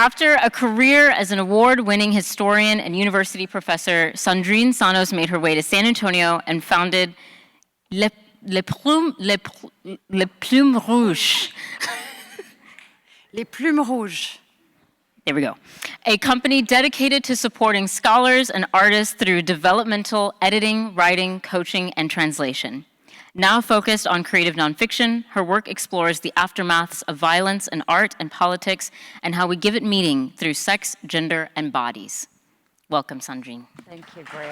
After a career as an award-winning historian and university professor, Sandrine Sanos made her way to San Antonio and founded Le Plume Rouge. Les Plumes Rouges. There we go. A company dedicated to supporting scholars and artists through developmental editing, writing, coaching, and translation. Now focused on creative nonfiction, her work explores the aftermaths of violence in art and politics and how we give it meaning through sex, gender, and bodies. Welcome, Sandrine. Thank you, Brea.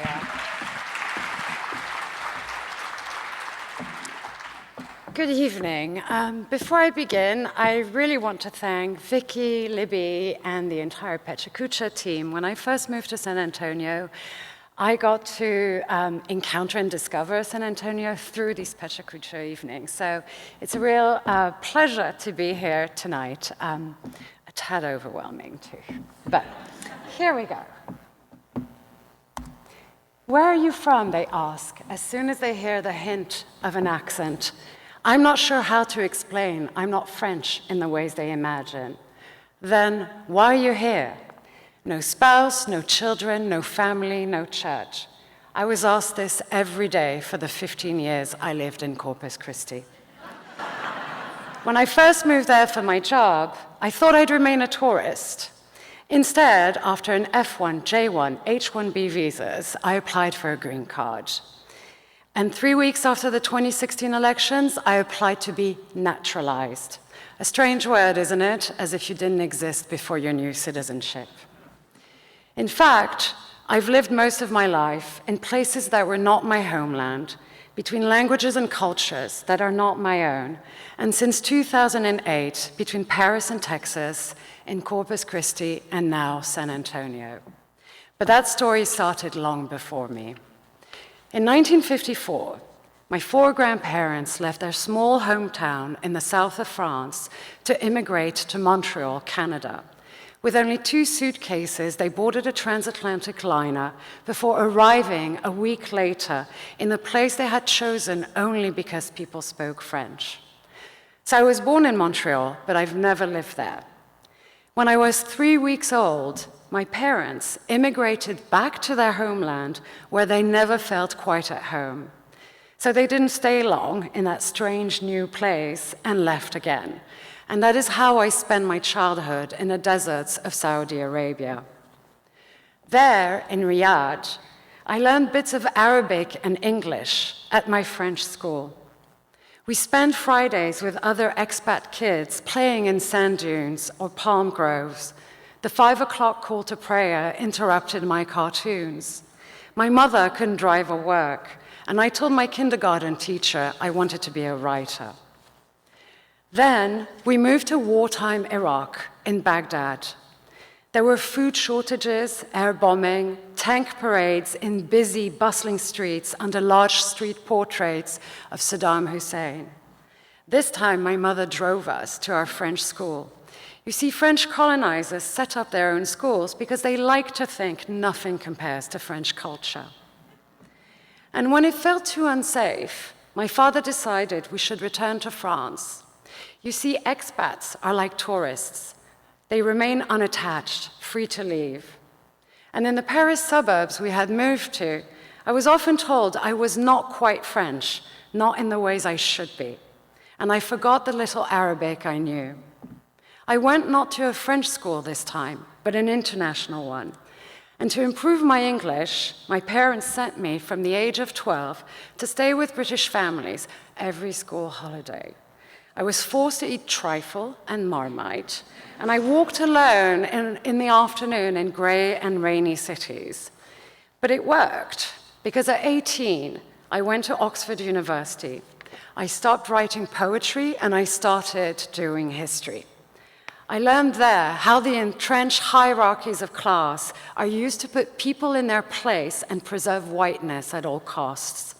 Good evening. Before I begin, I really want to thank Vicky, Libby, and the entire PechaKucha team. When I first moved to San Antonio, I got to encounter and discover San Antonio through these PechaKucha evenings. So it's a real pleasure to be here tonight. A tad overwhelming too, but here we go. Where are you from, they ask, as soon as they hear the hint of an accent. I'm not sure how to explain. I'm not French in the ways they imagine. Then why are you here? No spouse, no children, no family, no church. I was asked this every day for the 15 years I lived in Corpus Christi. When I first moved there for my job, I thought I'd remain a tourist. Instead, after an F1, J1, H1B visas, I applied for a green card. And 3 weeks after the 2016 elections, I applied to be naturalized. A strange word, isn't it? As if you didn't exist before your new citizenship. In fact, I've lived most of my life in places that were not my homeland, between languages and cultures that are not my own, and since 2008, between Paris and Texas, in Corpus Christi, and now San Antonio. But that story started long before me. In 1954, my four grandparents left their small hometown in the south of France to immigrate to Montreal, Canada. With only 2 suitcases, they boarded a transatlantic liner before arriving a week later in the place they had chosen only because people spoke French. So I was born in Montreal, but I've never lived there. When I was 3 weeks old, my parents immigrated back to their homeland where they never felt quite at home. So they didn't stay long in that strange new place and left again. And that is how I spent my childhood in the deserts of Saudi Arabia. There, in Riyadh, I learned bits of Arabic and English at my French school. We spent Fridays with other expat kids playing in sand dunes or palm groves. The 5 o'clock call to prayer interrupted my cartoons. My mother couldn't drive or work, and I told my kindergarten teacher I wanted to be a writer. Then we moved to wartime Iraq in Baghdad. There were food shortages, air bombing, tank parades in busy, bustling streets under large street portraits of Saddam Hussein. This time my mother drove us to our French school. You see, French colonizers set up their own schools because they like to think nothing compares to French culture. And when it felt too unsafe, my father decided we should return to France. You see, expats are like tourists. They remain unattached, free to leave. And in the Paris suburbs we had moved to, I was often told I was not quite French, not in the ways I should be. And I forgot the little Arabic I knew. I went not to a French school this time, but an international one. And to improve my English, my parents sent me from the age of 12 to stay with British families every school holiday. I was forced to eat trifle and Marmite, and I walked alone in the afternoon in grey and rainy cities. But it worked, because at 18, I went to Oxford University. I stopped writing poetry, and I started doing history. I learned there how the entrenched hierarchies of class are used to put people in their place and preserve whiteness at all costs.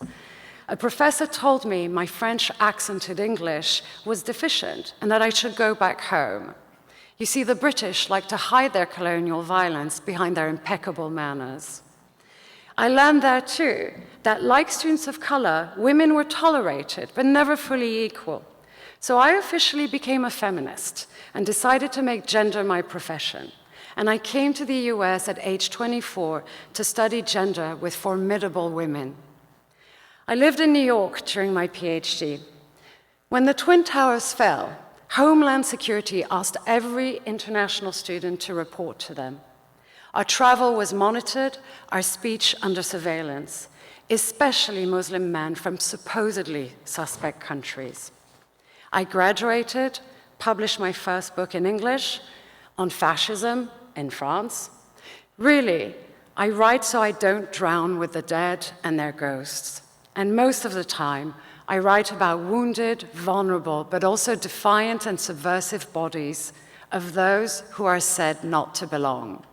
A professor told me my French accented English was deficient and that I should go back home. You see, the British like to hide their colonial violence behind their impeccable manners. I learned there, too, that like students of color, women were tolerated, but never fully equal. So I officially became a feminist and decided to make gender my profession. and I came to the US at age 24 to study gender with formidable women. I lived in New York during my PhD. When the Twin Towers fell, Homeland Security asked every international student to report to them. Our travel was monitored, our speech under surveillance, especially Muslim men from supposedly suspect countries. I graduated, published my first book in English on fascism in France. Really, I write so I don't drown with the dead and their ghosts. And most of the time, I write about wounded, vulnerable, but also defiant and subversive bodies of those who are said not to belong.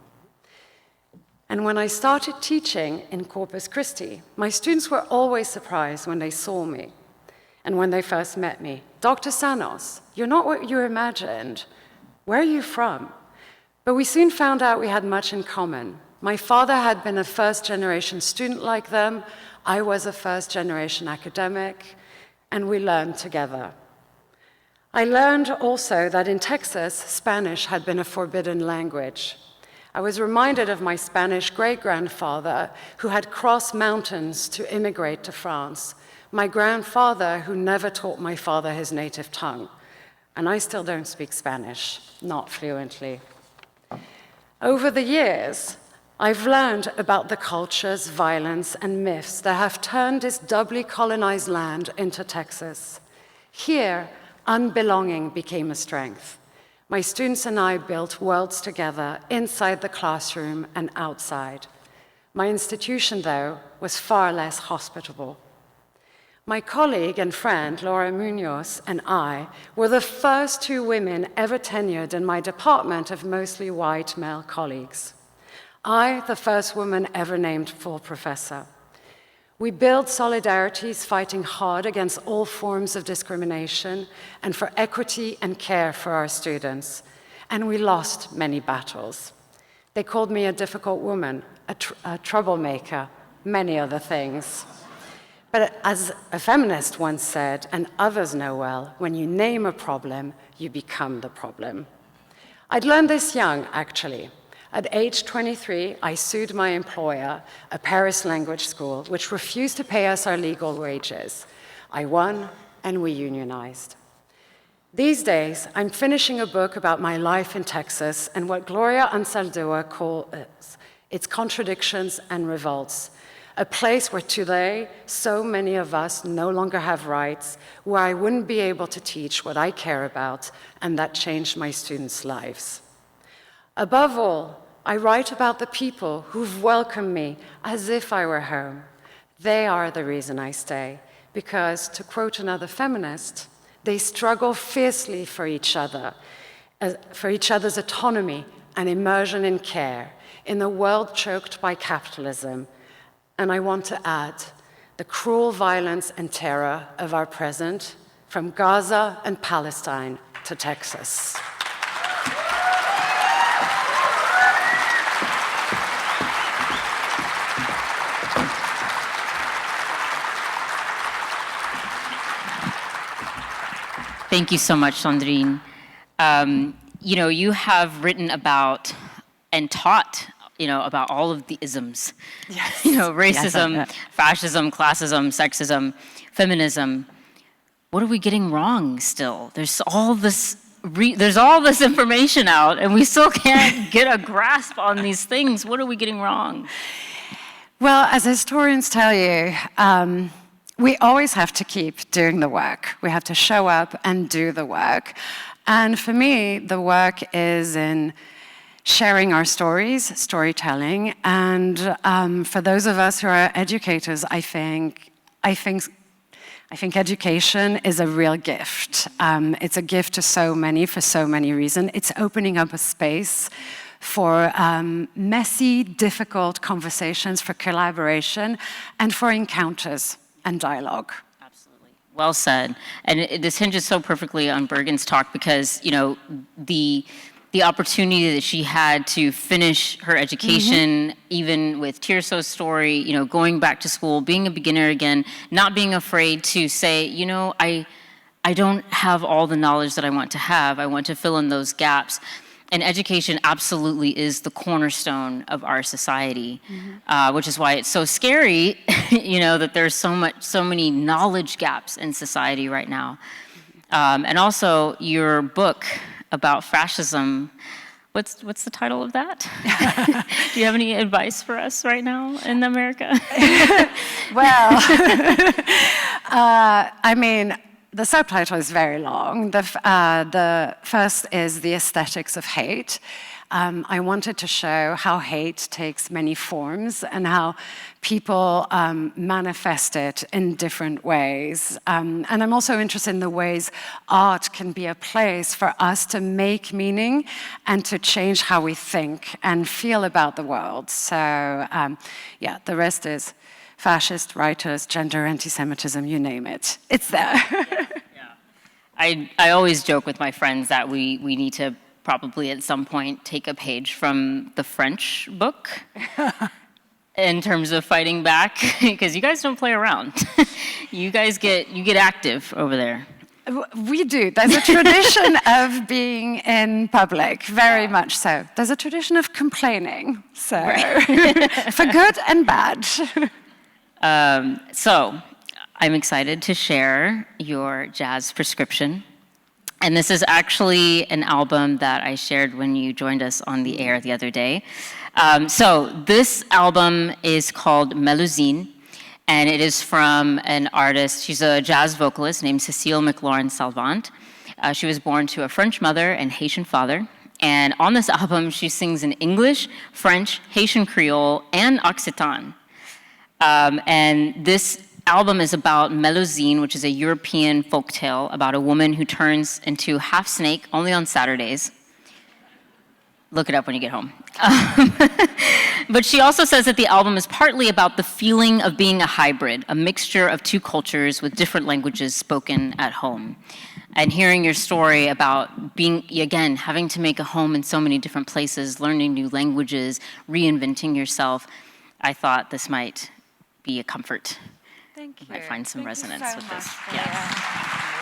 And when I started teaching in Corpus Christi, my students were always surprised when they saw me and when they first met me. Dr. Sanos, you're not what you imagined. Where are you from? But we soon found out we had much in common. My father had been a first-generation student like them. I was a first-generation academic, and we learned together. I learned also that in Texas, Spanish had been a forbidden language. I was reminded of my Spanish great-grandfather who had crossed mountains to immigrate to France, my grandfather who never taught my father his native tongue, and I still don't speak Spanish, not fluently. Over the years, I've learned about the cultures, violence, and myths that have turned this doubly colonized land into Texas. Here, unbelonging became a strength. My students and I built worlds together inside the classroom and outside. My institution, though, was far less hospitable. My colleague and friend, Laura Munoz, and I were the first two women ever tenured in my department of mostly white male colleagues. I, the first woman ever named full professor. We built solidarities fighting hard against all forms of discrimination and for equity and care for our students. And we lost many battles. They called me a difficult woman, a troublemaker, many other things. But as a feminist once said, and others know well, when you name a problem, you become the problem. I'd learned this young, actually. At age 23, I sued my employer, a Paris language school, which refused to pay us our legal wages. I won, and we unionized. These days, I'm finishing a book about my life in Texas and what Gloria Anzaldúa calls its contradictions and revolts, a place where today so many of us no longer have rights, where I wouldn't be able to teach what I care about, and that changed my students' lives. Above all, I write about the people who've welcomed me as if I were home. They are the reason I stay, because, to quote another feminist, they struggle fiercely for each other, for each other's autonomy and immersion in care, in a world choked by capitalism. And I want to add, the cruel violence and terror of our present, from Gaza and Palestine to Texas. Thank you so much, Sandrine. You have written about and taught, about all of the isms. Yes. Racism, Yes, fascism, classism, sexism, feminism. What are we getting wrong still? There's all this information out, and we still can't get a grasp on these things. What are we getting wrong? Well, as historians tell you, we always have to keep doing the work. We have to show up and do the work. And for me, the work is in sharing our stories, storytelling. And for those of us who are educators, I think education is a real gift. It's a gift to so many, for so many reasons. It's opening up a space for messy, difficult conversations, for collaboration, and for encounters and dialogue. Absolutely. Well said. And this hinges so perfectly on Bergen's talk because, the opportunity that she had to finish her education, even with Tirso's story, going back to school, being a beginner again, not being afraid to say, I don't have all the knowledge that I want to have. I want to fill in those gaps. And education absolutely is the cornerstone of our society, which is why it's so scary, that there's so many knowledge gaps in society right now. And also, your book about fascism, what's the title of that? Do you have any advice for us right now in America? Well, the subtitle is very long. The first is The Aesthetics of Hate. I wanted to show how hate takes many forms and how people manifest it in different ways. And I'm also interested in the ways art can be a place for us to make meaning and to change how we think and feel about the world. So, the rest is fascist writers, gender, anti-Semitism, you name it. It's there. I always joke with my friends that we need to probably at some point take a page from the French book in terms of fighting back, because you guys don't play around. you get active over there. We do. There's a tradition of being in public, very much so. There's a tradition of complaining, so for good and bad. So I'm excited to share your jazz prescription. And this is actually an album that I shared when you joined us on the air the other day. So this album is called Melusine, and it is from an artist. She's a jazz vocalist named Cécile McLaurin-Salvant. She was born to a French mother and Haitian father. And on this album, she sings in English, French, Haitian Creole, and Occitan. And this album is about Melusine, which is a European folktale about a woman who turns into half snake only on Saturdays. Look it up when you get home. But she also says that the album is partly about the feeling of being a hybrid, a mixture of two cultures with different languages spoken at home. And hearing your story about being, again, having to make a home in so many different places, learning new languages, reinventing yourself, I thought this might be a comfort. Thank you. You might find some resonance with this. Yeah.